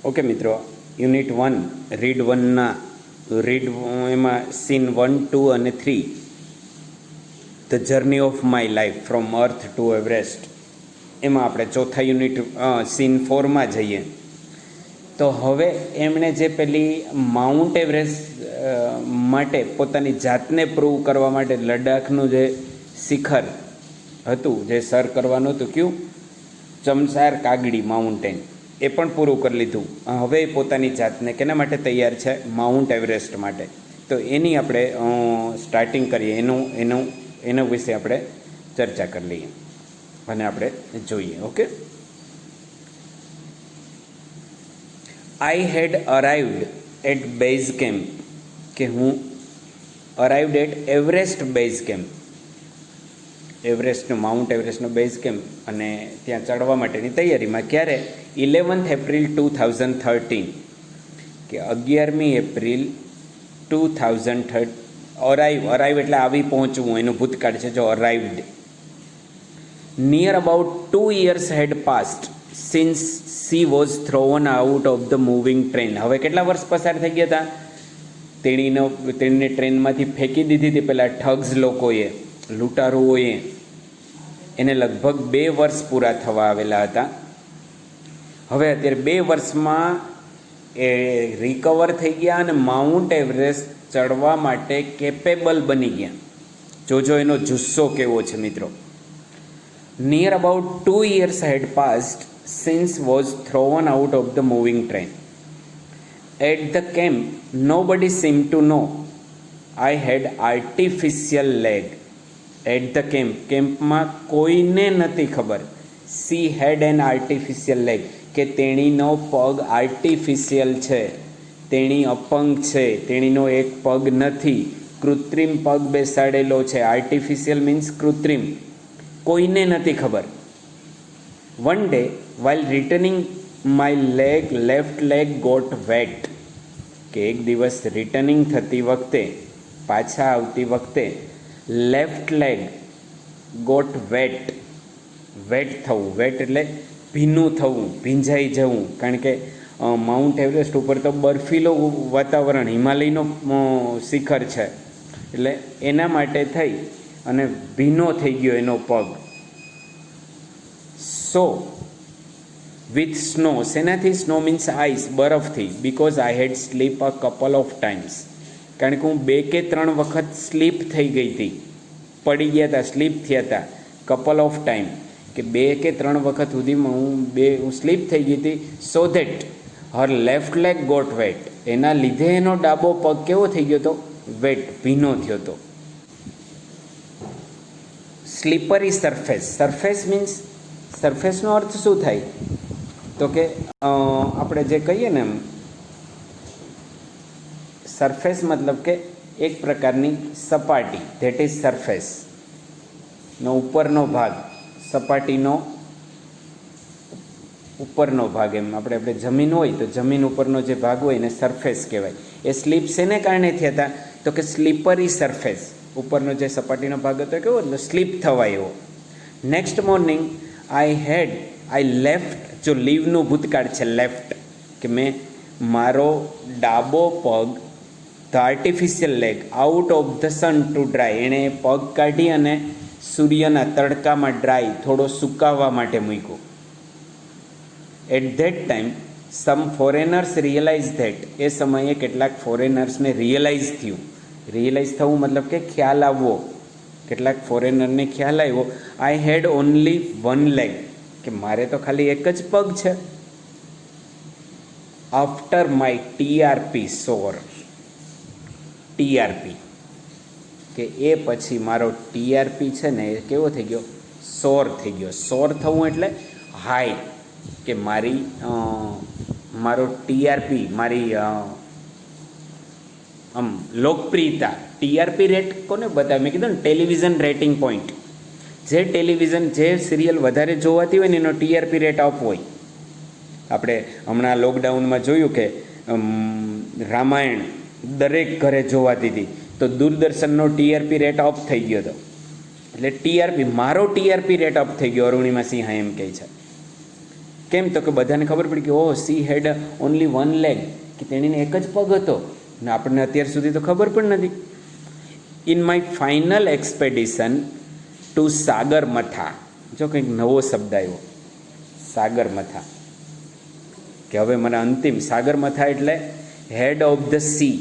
Okay મિત્રો, unit 1 read 1ના એમાં scene 1, 2 અને 3 the journey of my life from earth two Everest, એમાં આપણે ચોથા યુનિટ સીન 4માં જઈએ. તો હવે એમણે જે પેલી માઉન્ટ એવરેસ્ટ માટે પોતાની જાતને પ્રૂવ કરવા માટે લદ્દાખનું જે શિખર હતું, જે સર કરવાનું હતું, કયું ચમસાર કાગડી માઉન્ટેન, એ પણ પૂરું કરી લીધું. હવે પોતાની જાતને કેના માટે તૈયાર છે? માઉન્ટ એવરેસ્ટ માટે. તો એની આપણે સ્ટાર્ટિંગ કરીએ, એના વિશે આપણે ચર્ચા કરી લઈએ અને આપણે જોઈએ. Okay, I had arrived at base camp, કે હું arrived at Everest base camp, એવરેસ્ટનો માઉન્ટ એવરેસ્ટનો બેઝ કેમ્પ, અને ત્યાં ચડવા માટેની તૈયારીમાં. ક્યારે? 11th એપ્રિલ 2013, કે 11મી એપ્રિલ 2013. અરાઇવ એટલે આવી પહોંચવું, એનું ભૂતકાળ છે. જો arrived. Near about 2 years had past since she was thrown out of the moving train. હવે કેટલા વર્ષ પસાર થઈ ગયા હતા? તેણીને ટ્રેનમાંથી ફેંકી દીધી હતી પેલા ઠગ્સ લોકોએ, લૂંટારુઓએ. એને લગભગ 2 વર્ષ પૂરા થવા આવેલા હતા. હવે અત્યારે 2 વર્ષમાં એ રિકવર થઈ ગયા અને માઉન્ટ એવરેસ્ટ ચડવા માટે કેપેબલ બની ગયા. જોજો એનો જુસ્સો કેવો છે મિત્રો. Near about 2 years had passed since was thrown out of the moving train. At the camp nobody seem to know I had artificial leg. At the camp, કેમ્પમાં કોઈને નથી ખબર. She had an artificial leg, કે તેણીનો પગ artificial છે, તેણી અપંગ છે, તેણીનો એક પગ નથી, કૃત્રિમ પગ બેસાડેલો છે. આર્ટિફિશિયલ મીન્સ કૃત્રિમ. કોઈને નથી ખબર. One day while returning my left leg got wet, કે એક દિવસ રિટર્નિંગ થતી વખતે, પાછા આવતી વખતે, left leg got wet. Wet થવું, વેટ એટલે ભીનું થવું, ભીંજાઈ જવું. કારણ કે માઉન્ટ એવરેસ્ટ ઉપર તો બર્ફીલો વાતાવરણ, હિમાલયનો શિખર છે, એટલે એના માટે થઈ અને ભીનો થઈ ગયો એનો પગ. સો વિથ સ્નો, શેનાથી? સ્નો મીન્સ આઈસ, બરફથી. Because I had slip a couple of times, કારણ કે હું 2 કે 3 વખત સ્લીપ થઈ ગઈ હતી, પડી ગયા હતા, સ્લીપ થયા હતા. કપલ ઓફ ટાઈમ, કે 2 કે 3 વખત સુધીમાં હું સ્લીપ થઈ ગઈ હતી. So that her left leg got wet, એના લીધે એનો ડાબો પગ કેવો થઈ ગયો હતો? વેટ, ભીનો થયો હતો. Slippery surface. સરફેસ મીન્સ, સરફેસનો અર્થ શું થાય? તો કે આપણે જે કહીએ ને એમ, સરફેસ મતલબ કે એક પ્રકારની સપાટી, ધેટ ઇઝ સરફેસ નો ઉપરનો ભાગ, સપાટીનો ઉપરનો ભાગ. એમ આપણે જમીન હોય તો જમીન ઉપરનો જે ભાગ હોય એને સરફેસ કહેવાય. એ સ્લીપ શેને કારણે થયા હતા? તો કે સ્લીપરી સરફેસ, ઉપરનો જે સપાટીનો ભાગ હતો કેવો, એટલે સ્લીપ થવાય એવો. નેક્સ્ટ મોર્નિંગ આઈ લેફ્ટ, જો લીવનું ભૂતકાળ છે લેફ્ટ, કે મેં મારો ડાબો પગ, the artificial leg out of the sun to dry, એણે પગ કાઢી અને સૂર્યના તડકામાં ડ્રાય, થોડો સુકાવવા માટે મૂક્યો. At that time some foreigners realise that, એ સમયે કેટલાક ફોરેનર્સને રિયલાઇઝ થયું. રિયલાઇઝ થવું મતલબ કે ખ્યાલ આવવો. કેટલાક ફોરેનરને ખ્યાલ આવ્યો, આઈ હેડ ઓનલી 1 લેગ, કે મારે તો ખાલી એક જ પગ છે. આફ્ટર માય ટીઆરપી સોર, ટીઆરપી, કે એ પછી મારો ટીઆરપી છે ને એ કેવો થઈ ગયો? સોર થઈ ગયો. સોર થવું એટલે હાઈ, કે મારો ટીઆરપી, મારી લોકપ્રિયતા. ટીઆરપી રેટ કોને બતાવે? મેં કીધું ને, ટેલિવિઝન રેટિંગ પોઈન્ટ. જે ટેલિવિઝન, જે સિરિયલ વધારે જોવાતી હોય ને એનો ટીઆરપી રેટ અપ હોય. આપણે હમણાં લોકડાઉનમાં જોયું કે રામાયણ દરેક ઘરે જોવાતી હતી, તો દૂરદર્શનનો ટીઆરપી રેટ અપ થઈ ગયો હતો. એટલે મારો ટીઆરપી રેટ અપ થઈ ગયો, અરુણિમા સિંહા એમ કહે છે. કેમ? તો કે બધાને ખબર પડી કે oh she had only one leg, કે તેણીને એક જ પગ હતો, ને આપણને અત્યાર સુધી તો ખબર પણ નથી. In my final expedition two સાગરમથા, જો કંઈક નવો શબ્દ આવ્યો, સાગરમથા, કે હવે મને અંતિમ સાગરમથા એટલે હેડ ઓફ ધ સી,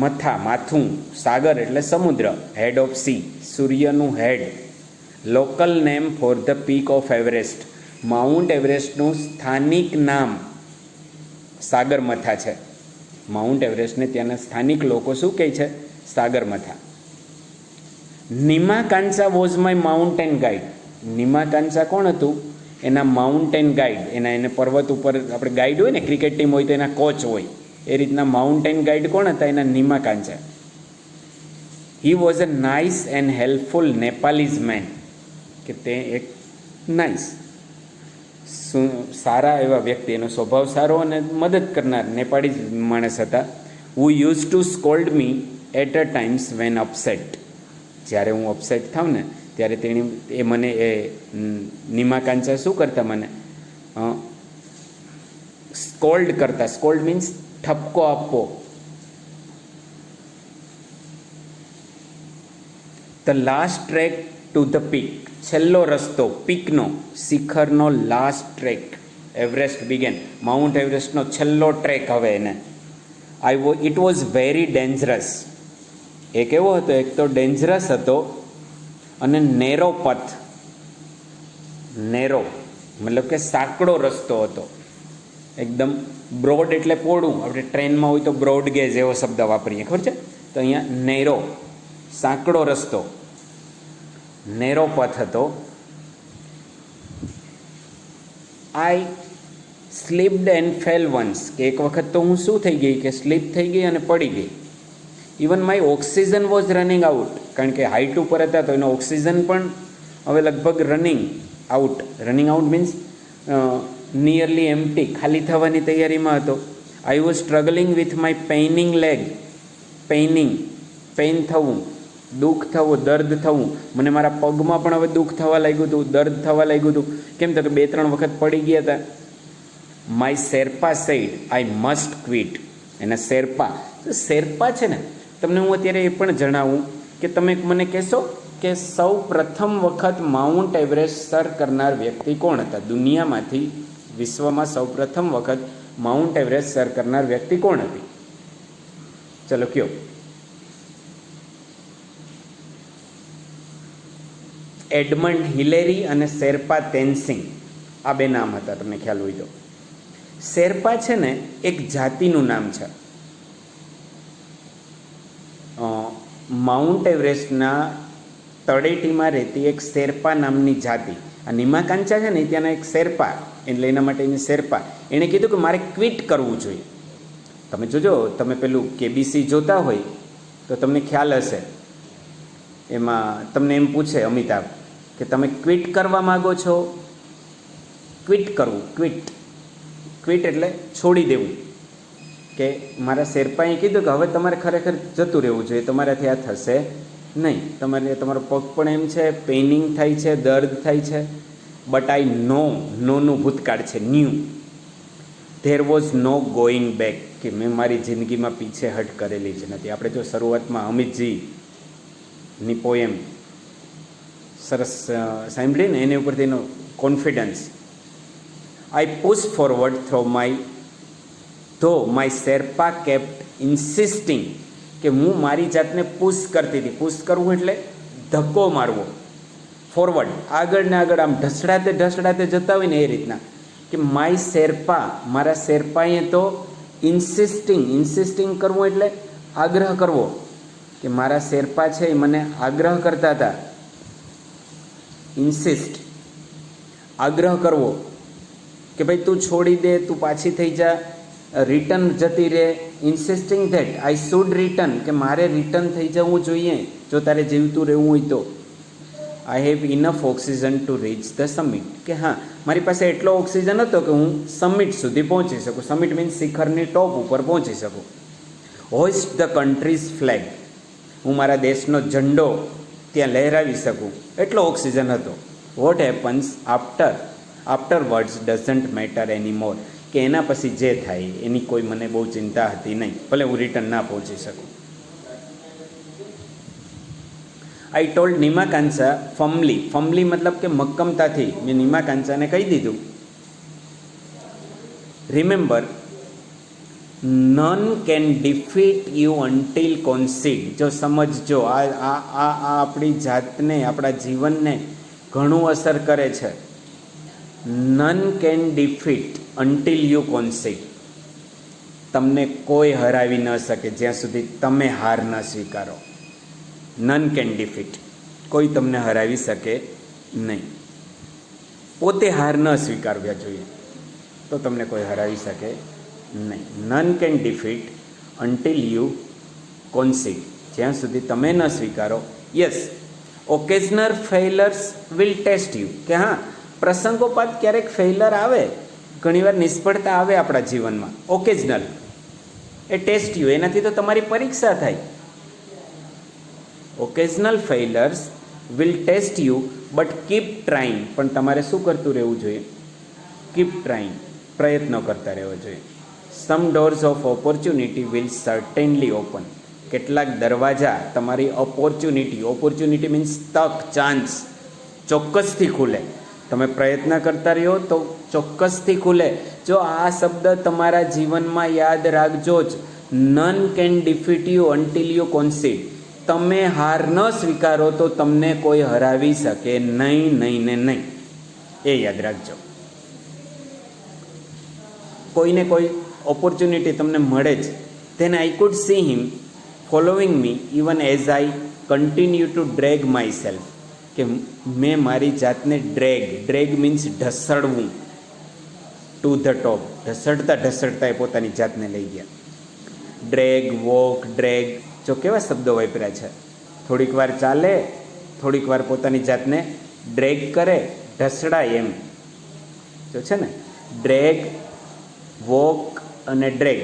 મથા માથું, સાગર એટલે સમુદ્ર, હેડ ઓફ સી સૂર્યનું head, local name for the peak of Everest, mount એવરેસ્ટનું સ્થાનિક નામ સાગરમથા છે. માઉન્ટ એવરેસ્ટને ત્યાંના સ્થાનિક લોકો શું કહે છે? Sagarmatha. Nima Kansa was my mountain guide, Nima Kansa કોણ હતું? એના માઉન્ટેન ગાઈડ, એને પર્વત ઉપર આપણે ગાઈડ હોય ને, ક્રિકેટ ટીમ હોય તો એના કોચ હોય, એ રીતના માઉન્ટેન ગાઈડ કોણ હતા? એના Nima Kansa. He was a nice and helpful Nepalese man, કે તે એક નાઇસ સારા એવા વ્યક્તિ, એનો સ્વભાવ સારો અને મદદ કરનાર નેપાળી માણસ હતા. Who used to scold me at a times when upset, જ્યારે હું અપસેટ થાઉં ને ત્યારે એ મને નિમા કાંસા શું કરતા? મને સ્કોલ્ડ કરતા. સ્કોલ્ડ મીન્સ ઠપકો આપવો. The last track to the peak, છેલ્લો રસ્તો પીકનો, શિખરનો last track, Everest began, mount એવરેસ્ટનો છેલ્લો ટ્રેક. હવે એને ઇટ વોઝ વેરી ડેન્જરસ, એ કેવો હતો? એક તો ડેન્જરસ હતો અને નેરો પથ, નેરો મતલબ કે સાંકડો રસ્તો હતો, એકદમ. બ્રોડ એટલે પોળું, આપણે ટ્રેનમાં હોય તો બ્રોડ ગેજ એવો શબ્દ વાપરીએ, ખબર છે? તો અહીંયા નેરો, સાંકડો રસ્તો, નેરો પથ હતો. આઈ સ્લીપ્ડ એન્ડ ફેલ વન્સ, કે એક વખત તો હું શું થઈ ગઈ? કે સ્લીપ થઈ ગઈ અને પડી ગઈ. Even my oxygen was running out, કારણ કે હાઇટ ઉપર હતા તો એનો ઓક્સિજન પણ હવે લગભગ running out. Running out means nearly empty, ખાલી થવાની તૈયારીમાં હતો. I was struggling with my paining leg, paining pain થવું, દુઃખ થવું, દર્દ થવું. મને મારા પગમાં પણ હવે દુઃખ થવા લાગ્યું હતું, દર્દ થવા લાગ્યું હતું. કેમ? તો કે 2-3 વખત પડી ગયા હતા. My Sherpa said I must quit, એના શેરપા, શેરપા છે ને, તમને હું અત્યારે એ પણ જણાવું કે તમે મને કહેશો કે સૌ પ્રથમ વખત માઉન્ટ એવરેસ્ટ સર કરનાર વ્યક્તિ કોણ હતા? દુનિયામાંથી, વિશ્વમાં સૌ પ્રથમ વખત માઉન્ટ એવરેસ્ટ સર કરનાર વ્યક્તિ કોણ હતી? ચલો કયો. એડમંડ હિલેરી અને શેરપા તેનસિંગ, આ 2 નામ હતા, તમને ખ્યાલ હોય તો. શેરપા છે ને એક જાતિનું નામ છે. માઉન્ટ એવરેસ્ટના તળેટીમાં રહેતી એક શેરપા નામની જાતિ. આ નિમા કાંસા છે ને ત્યાંના એક શેરપા, એટલે એના માટે એને શેરપા. એણે કીધું કે મારે ક્વિટ કરવું જોઈએ. તમે જોજો, તમે પેલું કેબીસી જોતા હોય તો તમને ખ્યાલ હશે, એમાં તમને એમ પૂછે અમિતાભ કે તમે ક્વિટ કરવા માગો છો? ક્વિટ કરવું, ક્વિટ, ક્વિટ એટલે છોડી દેવું. કે મારા શેરપાએ કીધું કે હવે તમારે ખરેખર જતું રહેવું જોઈએ, તમારાથી આ થશે નહીં, તમારો પગ પણ એમ છે, પેઇનિંગ થાય છે, દર્દ થાય છે. બટ આઈ નોનું ભૂતકાળ છે, knew. There was no going back, કે મેં મારી જિંદગીમાં પીછેહટ કરેલી જ નથી. આપણે જો શરૂઆતમાં અમિતજીની પોએમ સરસ સાંભળીને એની ઉપરથી એનો confidence. I push forward throw my Sherpa kept insisting, કે હું મારી જાતને પુશ કરતી હતી. પુશ કરવું એટલે ધક્કો મારવો, ફોરવર્ડ, આગળ ને આગળ, આમ ઢસડાતે જતા હોય ને એ રીતના. કે માય શેરપા, મારા શેરપાએ તો ઇન્સિસ્ટિંગ કરવું એટલે આગ્રહ કરવો, કે મારા શેરપા છે એ મને આગ્રહ કરતા હતા. ઇન્સિસ્ટ, આગ્રહ કરવો કે ભાઈ તું છોડી દે, તું પાછી થઈ જા, રિટર્ન જતી રહે. ઇન્સિસ્ટિંગ ધેટ આઈ શુડ રિટર્ન, કે મારે રિટર્ન થઈ જવું જોઈએ જો તારે જીવતું રહેવું હોય તો. I have enough oxygen to reach the summit, કે હા મારી પાસે એટલો ઓક્સિજન હતો કે હું સમિટ સુધી પહોંચી શકું. સમિટ મીન્સ શિખરની ટોપ ઉપર પહોંચી શકું. હોઇસ્ટ ધ કન્ટ્રીઝ ફ્લેગ, હું મારા દેશનો ઝંડો ત્યાં લહેરાવી શકું, એટલો ઓક્સિજન હતો. What happens after afterwards doesn't matter any more, કે એના પછી જે થાય એની કોઈ મને બહુ ચિંતા હતી નહીં, ભલે હું રિટર્ન ના પહોંચી શકું. આઈ ટોલ્ડ નિમાકાંસા ફર્મલી, ફર્મલી મતલબ કે મક્કમતાથી મેં નિમાકાંસાને કહી દીધું, remember none can defeat you until concede. જો સમજજો, આ આપણી જાતને, આપણા જીવનને ઘણું અસર કરે છે. None can defeat until you concede. તમને કોઈ હરાવી ન શકે જ્યાં સુધી તમે હાર ન સ્વીકારો. નન કેન ડિફીટ, કોઈ તમને હરાવી શકે નહીં. પોતે હાર ન સ્વીકારવા જોઈએ તો તમને કોઈ હરાવી શકે નહીં. None can defeat until you concede, જ્યાં સુધી તમે ન સ્વીકારો. Yes, occasional failures will test you, કે હા પ્રસંગોપાત ક્યારેક ફેઇલર આવે, ઘણીવાર નિષ્ફળતા આવે આપણા જીવનમાં. ઓકેઝનલ, એ ટેસ્ટ યુ, એનાથી તો તમારી પરીક્ષા થાય. Occasional failures will test you but keep trying. પણ તમારે શું કરતું રહેવું જોઈએ? કીપ ટ્રાઇંગ, પ્રયત્નો કરતા રહેવો જોઈએ. Some doors of opportunity will certainly open. કેટલાક દરવાજા તમારી ઓપોર્ચ્યુનિટી મીન્સ તક, ચાન્સ, ચોક્કસથી ખુલે. તમે પ્રયત્ન કરતા રહ્યો તો ચોક્કસથી ખુલે. જો આ શબ્દ તમારા જીવનમાં યાદ રાખજો જ. None can defeat you until you concede. તમે હાર ન સ્વીકારો તો તમને કોઈ હરાવી શકે નહીં, નહીં ને નહીં. એ યાદ રાખજો. કોઈને કોઈ ઓપોર્ચ્યુનિટી તમને મળે જ. Then I could see him following me even as I continue to drag myself. કે મેં મારી જાતને ડ્રેગ મીન્સ ઢસડવું, ટુ ધ ટોપ. ઢસડતા એ પોતાની જાતને લઈ ગયા. ડ્રેગ, વોક, ડ્રેગ, જો કેવા શબ્દો વાપર્યા છે. થોડીક વાર ચાલે, થોડીક વાર પોતાની જાતને ડ્રેગ કરે, ઢસડાય એમ. જો છે ને, ડ્રેગ, વોક અને ડ્રેગ.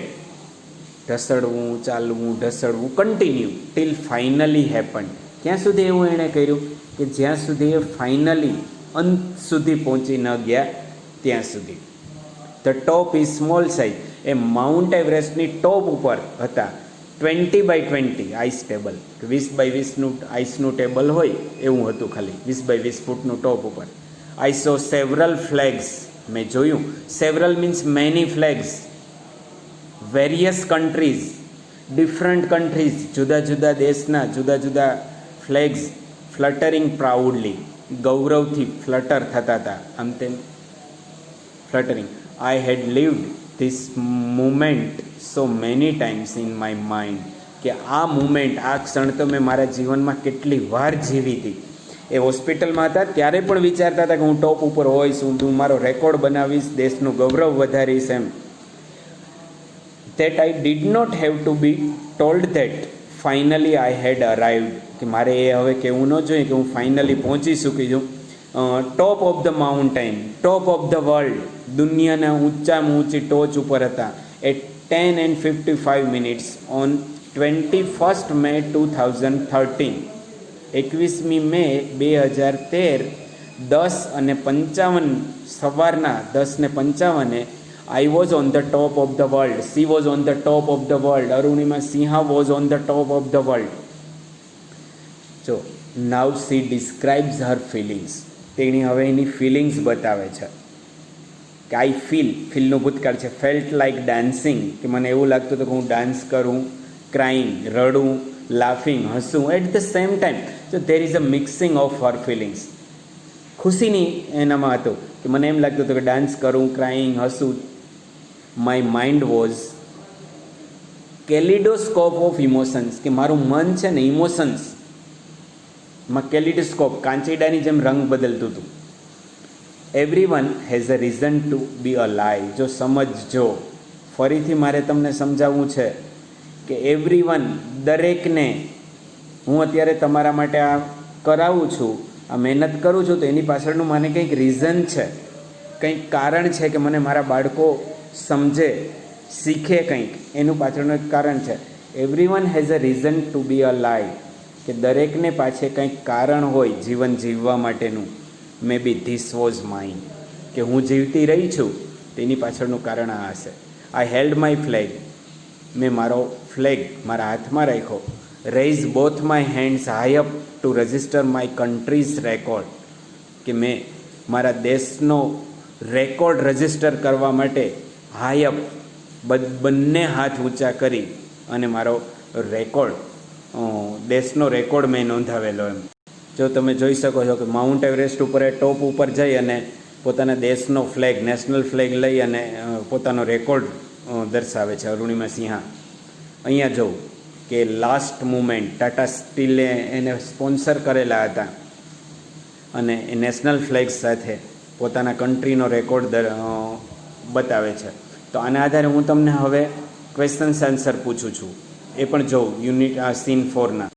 ઢસડવું, ચાલવું, ઢસડવું, કન્ટિન્યુ ટિલ ફાઇનલી હેપન. ક્યાં સુધી એવું એણે કર્યું? કે જ્યાં સુધી એ ફાઇનલી અંત સુધી પહોંચી ન ગયા ત્યાં સુધી. The top is small size. એ માઉન્ટ એવરેસ્ટની ટોપ ઉપર હતા. 20x20 ice table, 20x20 આઈસનું table હોય એવું હતું, ખાલી 20x20 ફૂટનું ટોપ ઉપર. I saw several flags. મેં જોયું, several means many flags, various countries, different countries, જુદા જુદા દેશના જુદા જુદા ફ્લેગ્સ, ફ્લટરિંગ પ્રાઉડલી, ગૌરવથી ફ્લટર થતા હતા, આમ તેમ fluttering. I had lived this moment so many times in my mind. કે આ મુમેન્ટ, આ ક્ષણ તો મેં મારા જીવનમાં કેટલી વાર જીવી હતી. એ હોસ્પિટલમાં હતા ત્યારે પણ વિચારતા હતા કે હું ટોપ ઉપર હોઈશ, હું મારો રેકોર્ડ બનાવીશ, દેશનું ગૌરવ વધારીશ એમ. that I did not have to be told that finally I had arrived. કે મારે એ હવે કહેવું ન જોઈએ કે હું ફાઇનલી પહોંચી ચૂકી છું top of the mountain, top of the world. દુનિયાના ઊંચામાં ઊંચી ટોચ ઉપર હતા. At 10:55 on 21 May 2013. 21મી મે 2013, 10:55 સવારના 10:55 I was on the top of the world. She was on the top of the world. Arunima Sinha was on the top of the world. So now she describes her feelings. તેની હવે એની feelings બતાવે છે કે આઈ ફીલનું ભૂતકાળ છે. Felt like dancing, કે મને એવું લાગતું હતું કે હું ડાન્સ કરું. ક્રાઇંગ, રડું. લાફિંગ, હસું. At the same time so there is a mixing of her feelings. ખુશીની એનામાં હતું કે મને એમ લાગતું હતું કે ડાન્સ કરું, ક્રાઇંગ, હસું. My mind was kaleidoscope of emotions. કે મારું મન છે ને ઇમોશન્સમાં કેલિડોસ્કોપ, કાંચીડાની જેમ રંગ બદલતું હતું. Everyone has a reason to be alive. જો સમજજો, ફરીથી મારે તમને સમજાવવું છે કે એવરીવન, દરેકને, હું અત્યારે તમારા માટે આ કરાવું છું, આ મહેનત કરું છું, તો એની પાછળનું મને કંઈક રીઝન છે, કંઈક કારણ છે કે મને મારા બાળકો સમજે, શીખે કંઈક, એનું પાછળનું એક કારણ છે. Everyone has a reason to be alive. કે દરેકને પાછળ કંઈક કારણ હોય જીવન જીવવા માટેનું. Maybe this was mine. કે હું જીવતી રહી છું તેની પાછળનું કારણ આ હશે. આઈ હેલ્ડ માય ફ્લેગ, મેં મારો ફ્લેગ મારા હાથમાં રાખ્યો. Raise both my hands high up to register my countries record, કે મેં મારા દેશનો રેકોર્ડ રજિસ્ટર કરવા માટે હાઈ અપ બંને હાથ ઊંચા કરી અને મારો રેકોર્ડ દેશનો રેકોર્ડ મેં નોંધાવેલો. એમ જો તમે જોઈ શકો છો કે માઉન્ટ એવરેસ્ટ ઉપર એ ટોપ ઉપર જઈ અને પોતાના દેશનો ફ્લેગ, નેશનલ ફ્લેગ લઈ અને પોતાનો રેકોર્ડ દર્શાવે છે અરુણિમા સિંહા. અહીંયા જોઉં કે લાસ્ટ મુમેન્ટ ટાટા સ્ટીલે એને સ્પોન્સર કરેલા હતા અને એ નેશનલ ફ્લેગ સાથે પોતાના કન્ટ્રીનો રેકોર્ડ બતાવે છે. તો આના આધારે હું તમને હવે ક્વેશ્ચન્સ આન્સર પૂછું છું, એ પણ જોઉં યુનિટ સીન 4ના.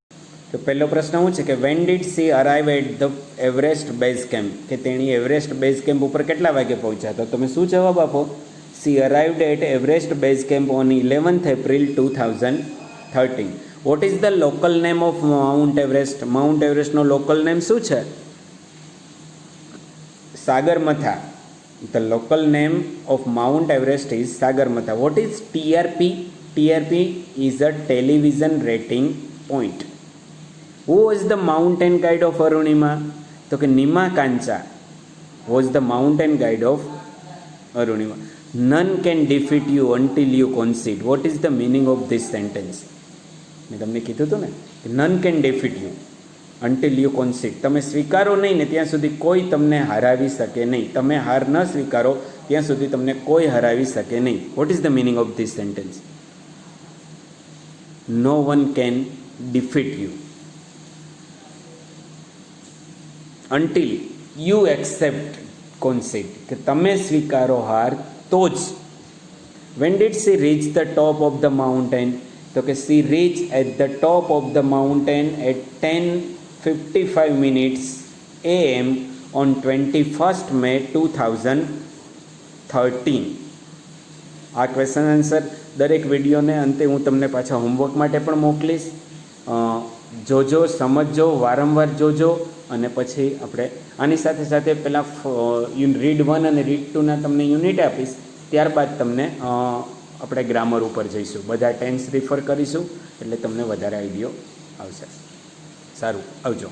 તો પહેલો પ્રશ્ન શું છે કે when did she arrive at the Everest base camp, કે તેણી એવરેસ્ટ બેઝ કેમ્પ ઉપર કેટલા વાગે પહોંચ્યા? તો તમે શું જવાબ આપો? She arrived at Everest base camp on 11th April 2013. What is the local name of mount Everest? Mount એવરેસ્ટનો લોકલ નેમ શું છે? Sagarmatha. The local name of mount Everest is Sagarmatha. What is TRP? TRP is a television rating point. Who was the mountain guide of Arunima? તો કે Nima કાંચા was the mountain guide of Arunima. None can defeat you until you concede. What is the meaning of this sentence? મેં તમને કીધું હતું ને કે none can defeat you until you concede. તમે સ્વીકારો નહીં ને ત્યાં સુધી કોઈ તમને હરાવી શકે નહીં. તમે હાર ન સ્વીકારો ત્યાં સુધી તમને કોઈ હરાવી શકે નહીં. What is the meaning of this sentence? No one can defeat you until you accept concede, કે તમે સ્વીકારો હાર તો જ. when did she reach the top of the mountain? તો કે she reached at the top of the mountain at 10:55 AM on 21st May 2013. આ question answer દરેક વિડીયોને અંતે હું તમને પાછા હોમવર્ક માટે પણ મોકલીશ. જોજો, સમજજો, વારંવાર જોજો અને પછી આપણે આની સાથે સાથે પહેલાં રીડ 1 અને રીડ 2ના તમને યુનિટ આપીશ. ત્યારબાદ તમને આપણે ગ્રામર ઉપર જઈશું, બધા ટેન્સ રિફર કરીશું એટલે તમને વધારે આઈડિયો આવશે. સારું, આવજો.